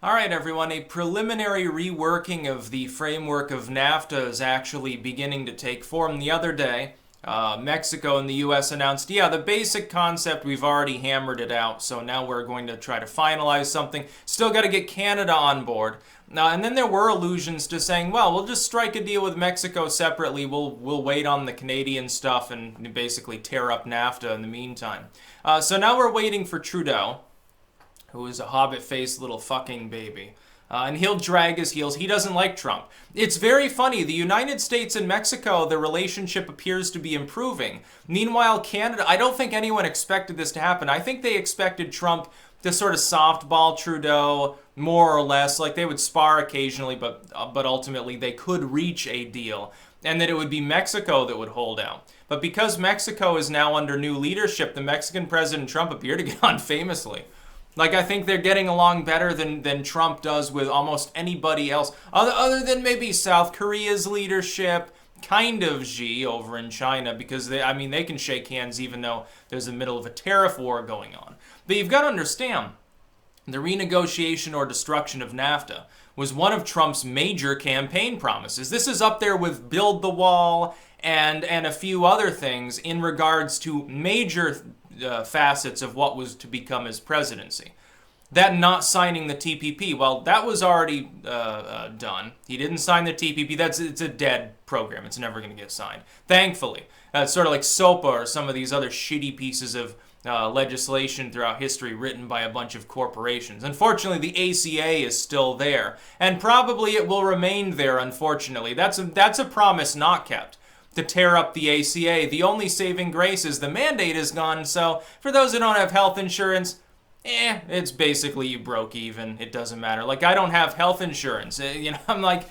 All right, everyone, a preliminary reworking of the framework of NAFTA is actually beginning to take form. The other day, Mexico and the U.S. announced, yeah, the basic concept, we've already hammered it out, so now we're going to try to finalize something. Still got to get Canada on board. And then there were allusions to saying, well, we'll just strike a deal with Mexico separately. We'll wait on the Canadian stuff and basically tear up NAFTA in the meantime. So now we're waiting for Trudeau, who is a hobbit-faced little fucking baby. And he'll drag his heels. He doesn't like Trump. It's very funny. The United States and Mexico, the relationship appears to be improving. Meanwhile, Canada, I don't think anyone expected this to happen. I think they expected Trump to sort of softball Trudeau, more or less. Like, they would spar occasionally, but ultimately they could reach a deal. And that it would be Mexico that would hold out. But because Mexico is now under new leadership, the Mexican President Trump appeared to get on famously. Like, I think they're getting along better than Trump does with almost anybody else, other than maybe South Korea's leadership, kind of Xi over in China, because they can shake hands even though there's the middle of a tariff war going on. But you've got to understand, the renegotiation or destruction of NAFTA was one of Trump's major campaign promises. This is up there with build the wall and a few other things in regards to major facets of what was to become his presidency. That not signing the TPP, well, that was already done. He didn't sign the TPP. It's a dead program. It's never going to get signed. Thankfully. It's sort of like SOPA or some of these other shitty pieces of legislation throughout history written by a bunch of corporations. Unfortunately, the ACA is still there. And probably it will remain there, unfortunately. That's a promise not kept, to tear up the ACA. The only saving grace is the mandate is gone, so for those who don't have health insurance, it's basically you broke even. It doesn't matter. Like, I don't have health insurance. I'm like,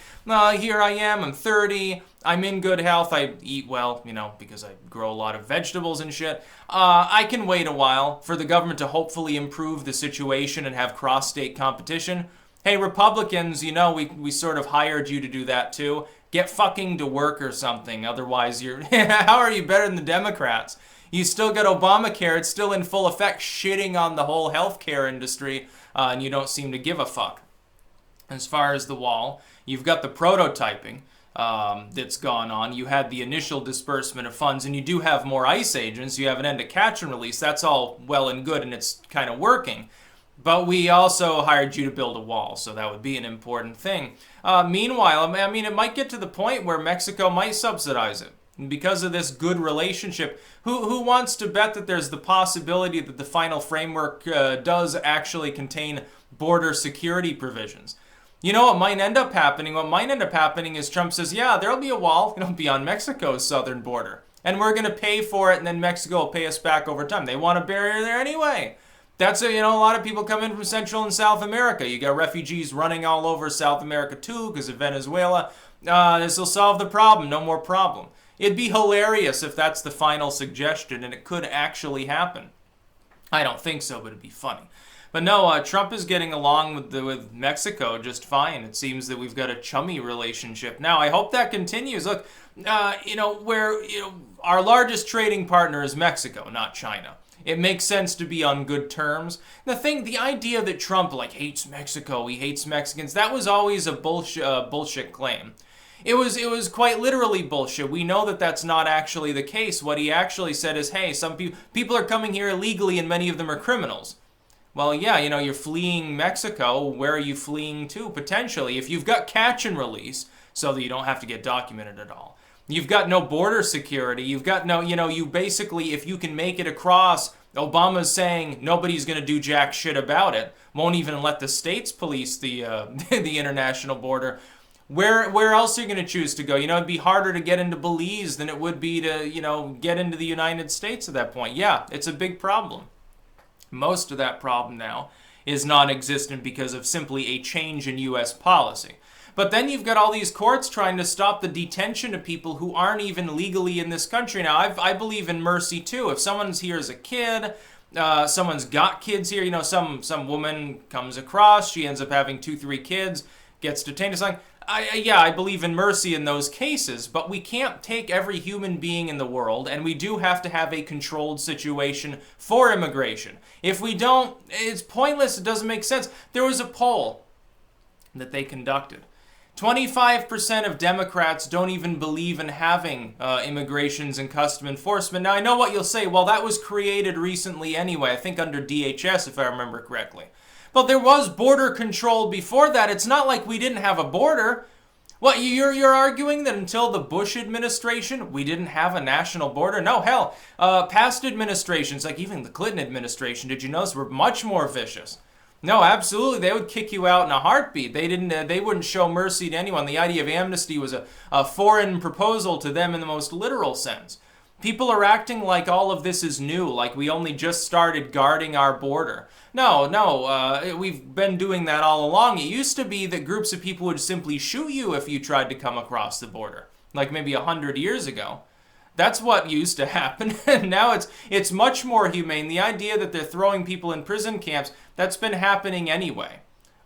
here I am, I'm 30, I'm in good health, I eat well, because I grow a lot of vegetables and shit. I can wait a while for the government to hopefully improve the situation and have cross-state competition. Hey, Republicans, we sort of hired you to do that too. Get fucking to work or something. Otherwise, how are you better than the Democrats? You still got Obamacare. It's still in full effect, shitting on the whole healthcare industry, and you don't seem to give a fuck. As far as the wall, you've got the prototyping that's gone on. You had the initial disbursement of funds, and you do have more ICE agents. You have an end to catch and release. That's all well and good, and it's kind of working. But we also hired you to build a wall, so that would be an important thing. Meanwhile, it might get to the point where Mexico might subsidize it. And because of this good relationship, who wants to bet that there's the possibility that the final framework does actually contain border security provisions? You know what might end up happening? What might end up happening is Trump says, yeah, there'll be a wall, beyond Mexico's southern border. And we're going to pay for it, and then Mexico will pay us back over time. They want a barrier there anyway. That's a lot of people come in from Central and South America. You got refugees running all over South America too because of Venezuela. This will solve the problem. No more problem. It'd be hilarious if that's the final suggestion, and it could actually happen. I don't think so, but it'd be funny. But no, Trump is getting along with Mexico just fine. It seems that we've got a chummy relationship now. I hope that continues. Look, our largest trading partner is Mexico, not China. It makes sense to be on good terms. The idea that Trump hates Mexico, he hates Mexicans, that was always a bullshit claim. It was quite literally bullshit. We know that that's not actually the case. What he actually said is, hey, some people are coming here illegally and many of them are criminals. Well, yeah, you're fleeing Mexico. Where are you fleeing to, potentially? If you've got catch and release, so that you don't have to get documented at all. You've got no border security. You've got no, you basically, if you can make it across, Obama's saying nobody's going to do jack shit about it. Won't even let the states police the the international border. Where else are you going to choose to go? It'd be harder to get into Belize than it would be to, get into the United States at that point. Yeah, it's a big problem. Most of that problem now is non-existent because of simply a change in U.S. policy. But then you've got all these courts trying to stop the detention of people who aren't even legally in this country. Now, I believe in mercy, too. If someone's here as a kid, someone's got kids here, some woman comes across, she ends up having 2-3 kids, gets detained. It's like, I believe in mercy in those cases, but we can't take every human being in the world, and we do have to have a controlled situation for immigration. If we don't, it's pointless. It doesn't make sense. There was a poll that they conducted. 25% of Democrats don't even believe in having immigrations and custom enforcement. Now, I know what you'll say. Well, that was created recently anyway, I think under DHS, if I remember correctly. But there was border control before that. It's not like we didn't have a border. What, you're arguing that until the Bush administration, we didn't have a national border? No, hell, past administrations, like even the Clinton administration, did you notice, were much more vicious. No, absolutely, they would kick you out in a heartbeat. They wouldn't show mercy to anyone. The idea of amnesty was a foreign proposal to them in the most literal sense. People are acting like all of this is new, like we only just started guarding our border. No, we've been doing that all along. It used to be that groups of people would simply shoot you if you tried to come across the border, like maybe 100 years ago. That's what used to happen. Now it's much more humane. The idea that they're throwing people in prison camps, that's been happening anyway.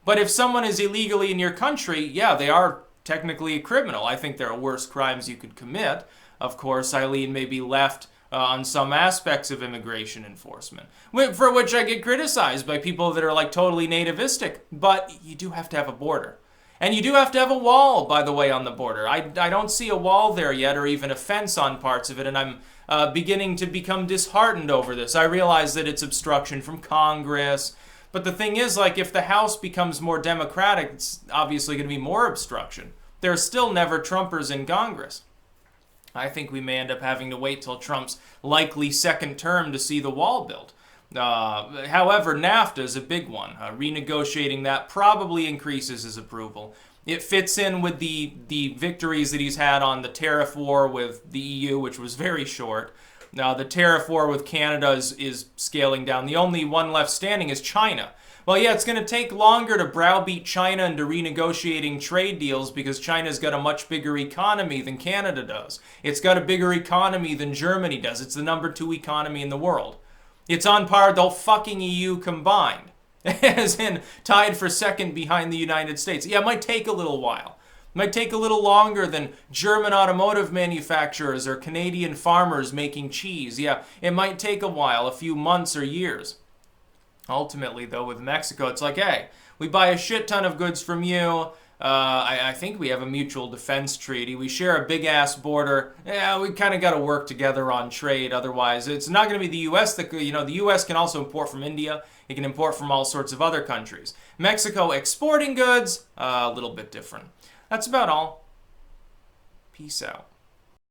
But if someone is illegally in your country, yeah, they are technically a criminal. I think there are worse crimes you could commit. Of course, Eileen may be left on some aspects of immigration enforcement, for which I get criticized by people that are like totally nativistic. But you do have to have a border. And you do have to have a wall, by the way, on the border. I don't see a wall there yet, or even a fence on parts of it, and I'm beginning to become disheartened over this. I realize that it's obstruction from Congress, but the thing is, like, if the House becomes more democratic, it's obviously going to be more obstruction. There are still never Trumpers in Congress. I think we may end up having to wait till Trump's likely second term to see the wall built. However, NAFTA is a big one. Renegotiating that probably increases his approval. It fits in with the victories that he's had on the tariff war with the EU, which was very short. The tariff war with Canada is scaling down. The only one left standing is China. Well, yeah, it's going to take longer to browbeat China into renegotiating trade deals because China's got a much bigger economy than Canada does. It's got a bigger economy than Germany does. It's the number 2 economy in the world. It's on par with the whole fucking EU combined, as in tied for second behind the United States. Yeah, it might take a little while. It might take a little longer than German automotive manufacturers or Canadian farmers making cheese. Yeah, it might take a while, a few months or years. Ultimately, though, with Mexico, it's like, hey, we buy a shit ton of goods from you. I think we have a mutual defense treaty. We share a big-ass border. Yeah, we kind of got to work together on trade. Otherwise, it's not going to be the U.S. that, the U.S. can also import from India. It can import from all sorts of other countries. Mexico exporting goods, a little bit different. That's about all. Peace out.